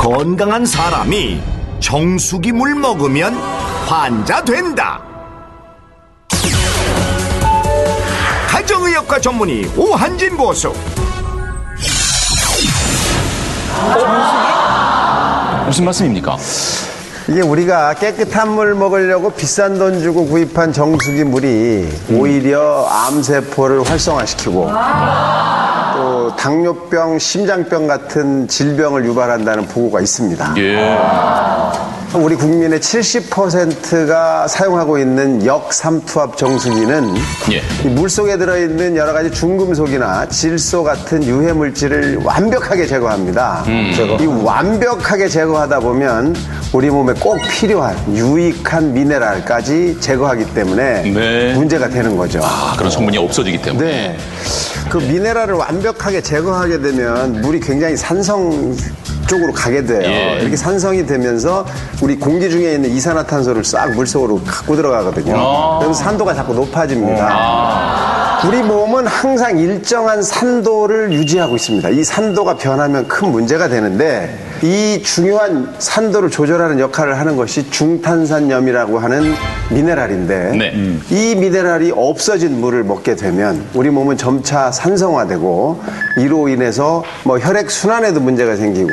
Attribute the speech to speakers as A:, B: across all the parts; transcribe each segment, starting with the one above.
A: 건강한 사람이 정수기물 먹으면 환자 된다. 가정의학과 전문의 오한진 보수.
B: 무슨 말씀입니까?
C: 이게 우리가 깨끗한 물 먹으려고 비싼 돈 주고 구입한 정수기 물이 오히려 암세포를 활성화시키고 또 당뇨병, 심장병 같은 질병을 유발한다는 보고가 있습니다.
B: 예.
C: 우리 국민의 70%가 사용하고 있는 역삼투압 정수기는
B: 예.
C: 이 물속에 들어있는 여러 가지 중금속이나 질소 같은 유해 물질을 완벽하게 제거합니다. 이 완벽하게 제거하다 보면 우리 몸에 꼭 필요한 유익한 미네랄까지 제거하기 때문에
B: 네.
C: 문제가 되는 거죠.
B: 아, 그런 성분이 없어지기 때문에.
C: 네. 그 미네랄을 완벽하게 제거하게 되면 물이 굉장히 산성 쪽으로 가게 돼요.
B: 예.
C: 이렇게 산성이 되면서 우리 공기 중에 있는 이산화탄소를 싹 물속으로 갖고 들어가거든요. 그래서 산도가 자꾸 높아집니다. 우리 몸은 항상 일정한 산도를 유지하고 있습니다. 이 산도가 변하면 큰 문제가 되는데 이 중요한 산도를 조절하는 역할을 하는 것이 중탄산염이라고 하는 미네랄인데
B: 네.
C: 이 미네랄이 없어진 물을 먹게 되면 우리 몸은 점차 산성화되고 이로 인해서 뭐 혈액순환에도 문제가 생기고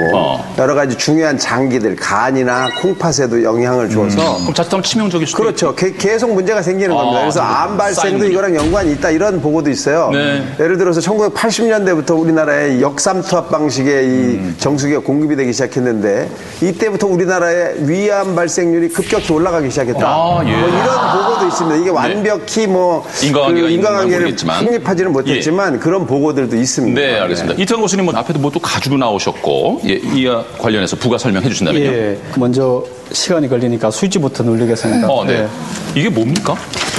C: 여러 가지 중요한 장기들, 간이나 콩팥에도 영향을 줘서
B: 그럼 자칫하면 치명적일 수도
C: 그렇죠. 계속 문제가 생기는 겁니다. 그래서 암 발생도 이거랑 연관이 있다 이런 보고도 있어요.
B: 네.
C: 예를 들어서 1980년대부터 우리나라에 역삼투압 방식의 이 정수기가 공급이 되기 시작했는데 이때부터 우리나라의 위암 발생률이 급격히 올라가기 시작했다.
B: 예.
C: 뭐 이런 보고도 있습니다. 이게 완벽히 뭐 인과관계를 확립하지는 못했지만 예. 그런 보고들도 있습니다.
B: 네, 알겠습니다. 네. 이태원 교수님 앞에도 뭐 또 가지고 나오셨고 예, 이와 관련해서 부가 설명해 주신다면요.
D: 예, 먼저 시간이 걸리니까 스위치부터 누르겠습니다.
B: 네.
D: 예.
B: 이게 뭡니까?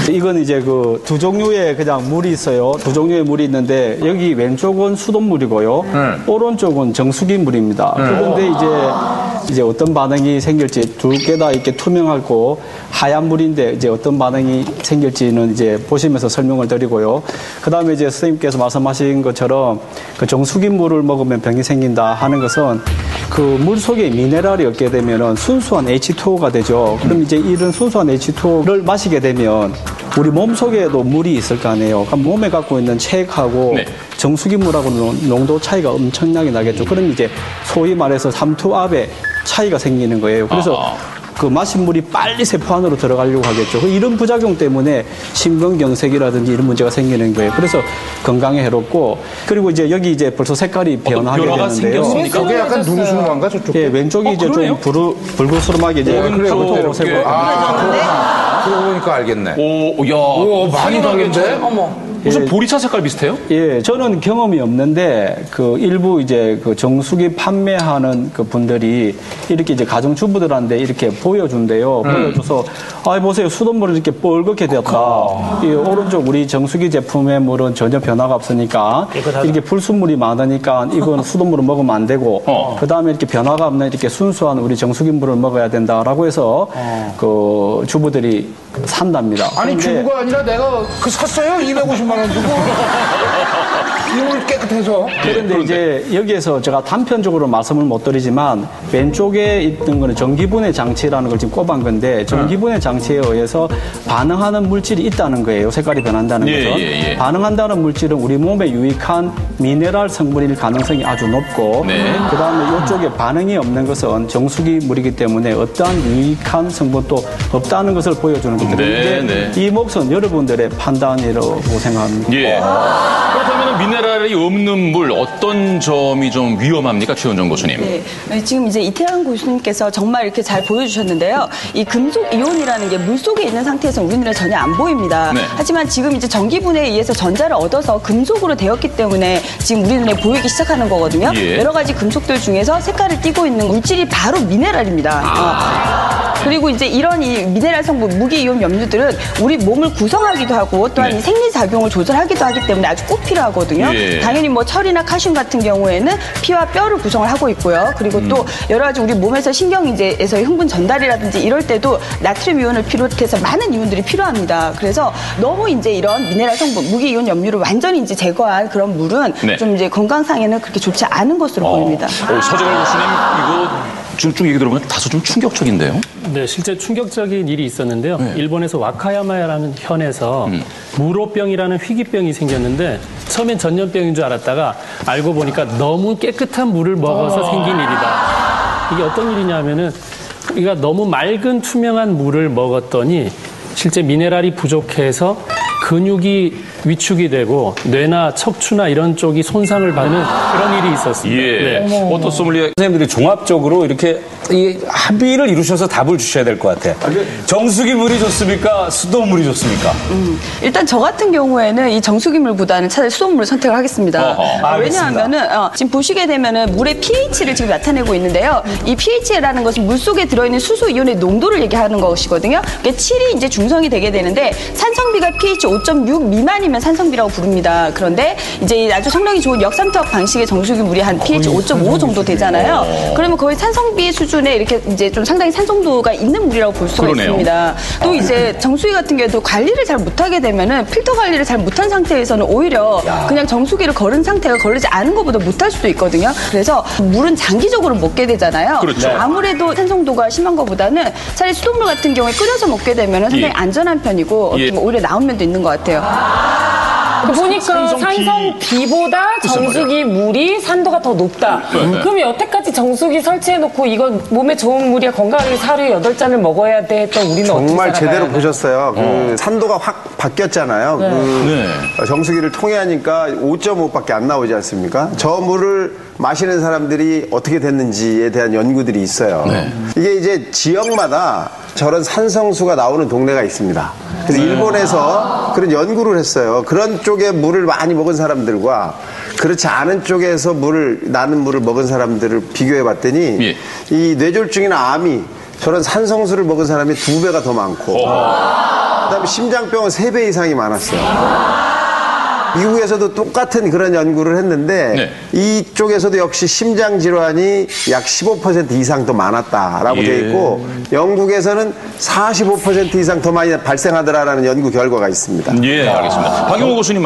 D: 이건 이제 그 두 종류의 그냥 물이 있어요. 두 종류의 물이 있는데 여기 왼쪽은 수돗물이고요. 오른쪽은 정수기 물입니다. 그런데 이제 어떤 반응이 생길지 두 개 다 이렇게 투명하고 하얀 물인데 이제 어떤 반응이 생길지는 이제 보시면서 설명을 드리고요. 그 다음에 이제 선생님께서 말씀하신 것처럼 그 정수기 물을 먹으면 병이 생긴다 하는 것은 그 물 속에 미네랄이 없게 되면은 순수한 H2O가 되죠. 그럼 이제 이런 순수한 H2O를 마시게 되면 우리 몸 속에도 물이 있을 거 아니에요. 그럼 몸에 갖고 있는 체액하고
B: 네.
D: 정수기 물하고는 농도 차이가 엄청나게 나겠죠. 그럼 이제 소위 말해서 삼투압의 차이가 생기는 거예요. 그래서 그 마신 물이 빨리 세포 안으로 들어가려고 하겠죠. 이런 부작용 때문에 심근경색이라든지 이런 문제가 생기는 거예요. 그래서 건강에 해롭고 그리고 이제 여기 이제 벌써 색깔이 변하게 되는데요.
E: 저게 약간 누르스름한가 저쪽?
D: 예, 왼쪽이 이제
B: 그러네요.
D: 좀 불구스름하게 이제
B: 오른쪽
D: 색으로.
E: 그러고 보니까 알겠네.
B: 오,
E: 많이 다른데?
B: 무슨 보리차 색깔 비슷해요?
D: 예, 저는 경험이 없는데 그 일부 이제 그 정수기 판매하는 그 분들이 이렇게 이제 가정주부들한테 이렇게 보여준대요. 보여줘서 보세요 수돗물이 이렇게 뻘겋게 되었다. 이 오른쪽 우리 정수기 제품의 물은 전혀 변화가 없으니까 이렇게 불순물이 많으니까 이건 수돗물을 먹으면 안 되고 그 다음에 이렇게 변화가 없는 이렇게 순수한 우리 정수기 물을 먹어야 된다라고 해서 그 주부들이 산답니다.
E: 아니 주부가 아니라 내가 샀어요 250만 원 주고 이물 깨끗해서.
D: 그런데 이제 여기에서 제가 단편적으로 말씀을 못 드리지만 왼쪽에 있는 거는 전기분해 장치라는 걸 지금 꼽은 건데 전기분해 장치에 의해서 반응하는 물질이 있다는 거예요. 색깔이 변한다는 것은. 반응한다는 물질은 우리 몸에 유익한 미네랄 성분일 가능성이 아주 높고 그다음에 이쪽에 반응이 없는 것은 정수기 물이기 때문에 어떠한 유익한 성분도 없다는 것을 보여주는 겁니다. 이 몫은 여러분들의 판단이라고 생각합니다.
B: 그렇다면 미네랄이 없는 물 어떤 점이 좀 위험합니까, 최은정 교수님?
F: 네, 지금 이제 이태양 교수님께서 정말 이렇게 잘 보여주셨는데요. 이 금속 이온이라는 게 물 속에 있는 상태에서 우리 눈에 전혀 안 보입니다. 하지만 지금 이제 전기분해에 의해서 전자를 얻어서 금속으로 되었기 때문에 지금 우리 눈에 보이기 시작하는 거거든요. 여러 가지 금속들 중에서 색깔을 띠고 있는 물질이 바로 미네랄입니다. 그리고 이제 이런 이 미네랄 성분, 무기이온 염류들은 우리 몸을 구성하기도 하고 또한 이 생리작용을 조절하기도 하기 때문에 아주 꼭 필요하거든요. 당연히 뭐 철이나 칼슘 같은 경우에는 피와 뼈를 구성을 하고 있고요. 그리고 또 여러 가지 우리 몸에서 신경에서의 흥분 전달이라든지 이럴 때도 나트륨 이온을 비롯해서 많은 이온들이 필요합니다. 그래서 너무 이제 이런 미네랄 성분, 무기이온 염류를 완전히 이제 제거한 그런 물은 좀 이제 건강상에는 그렇게 좋지 않은 것으로 보입니다.
B: 서재걸 교수님, 이거 쭉 얘기 들어보면 다소 좀 충격적인데요?
G: 네, 실제 충격적인 일이 있었는데요. 일본에서 와카야마라는 현에서 무로병이라는 희귀병이 생겼는데 처음엔 전염병인 줄 알았다가 알고 보니까 너무 깨끗한 물을 먹어서 생긴 일이다. 이게 어떤 일이냐면은 우리가 너무 맑은 투명한 물을 먹었더니 실제 미네랄이 부족해서 근육이 위축이 되고 뇌나 척추나 이런 쪽이 손상을 받는 그런 일이 있었습니다.
B: 예.
G: 네.
B: 어떤 소믈리에
H: 선생님들이 종합적으로 이렇게 이 합의를 이루셔서 답을 주셔야 될 것 같아. 정수기 물이 좋습니까? 수돗물이 좋습니까?
F: 일단 저 같은 경우에는 이 정수기물보다는 차라리 수돗물을 선택을 하겠습니다. 왜냐하면은 지금 보시게 되면은 물의 pH를 지금 나타내고 있는데요. 이 pH라는 것은 물 속에 들어있는 수소 이온의 농도를 얘기하는 것이거든요. 그러니까 7이 이제 중성이 되게 되는데 산성비가 pH 5.6 미만이면 산성비라고 부릅니다. 그런데 이제 아주 성능이 좋은 역삼투압 방식의 정수기 물이 한 pH 5.5 정도 되잖아요. 그러면 거의 산성비 수준에 이렇게 이제 좀 상당히 산성도가 있는 물이라고 볼 수가 있습니다. 또 이제 정수기 같은 경우도 관리를 잘 못하게 되면은 필터 관리를 잘 못한 상태에서는 오히려 그냥 정수기를 걸은 상태가 걸리지 않은 것보다 못할 수도 있거든요. 그래서 물은 장기적으로 먹게 되잖아요.
B: 그렇죠.
F: 아무래도 산성도가 심한 것보다는 차라리 수돗물 같은 경우에 끓여서 먹게 되면 상당히 안전한 편이고 오히려 나은 면도 있는 것 같아요.
I: 보니까 산성비보다 정수기 물이 산도가 더 높다. 그럼 여태까지 정수기 설치해놓고 이건 몸에 좋은 물이야 건강하게 하루에 8잔을 먹어야 돼 했던 우리는
C: 정말
I: 어떻게
C: 제대로
I: 살아가야
C: 보셨어요. 그 산도가 확 바뀌었잖아요. 정수기를 통해 하니까 5.5밖에 안 나오지 않습니까? 저 물을 마시는 사람들이 어떻게 됐는지에 대한 연구들이 있어요. 이게 이제 지역마다 저런 산성수가 나오는 동네가 있습니다. 그래서 일본에서 그런 연구를 했어요. 그런 쪽에 물을 많이 먹은 사람들과 그렇지 않은 쪽에서 나는 물을 먹은 사람들을 비교해 봤더니 이 뇌졸중이나 암이 저런 산성수를 먹은 사람이 2배가 더 많고 그다음에 심장병은 3배 이상이 많았어요. 미국에서도 똑같은 그런 연구를 했는데 이쪽에서도 역시 심장 질환이 약 15% 이상 더 많았다라고 되어 있고 영국에서는 45% 이상 더 많이 발생하더라라는 연구 결과가 있습니다.
B: 예, 알겠습니다. 박용호 교수님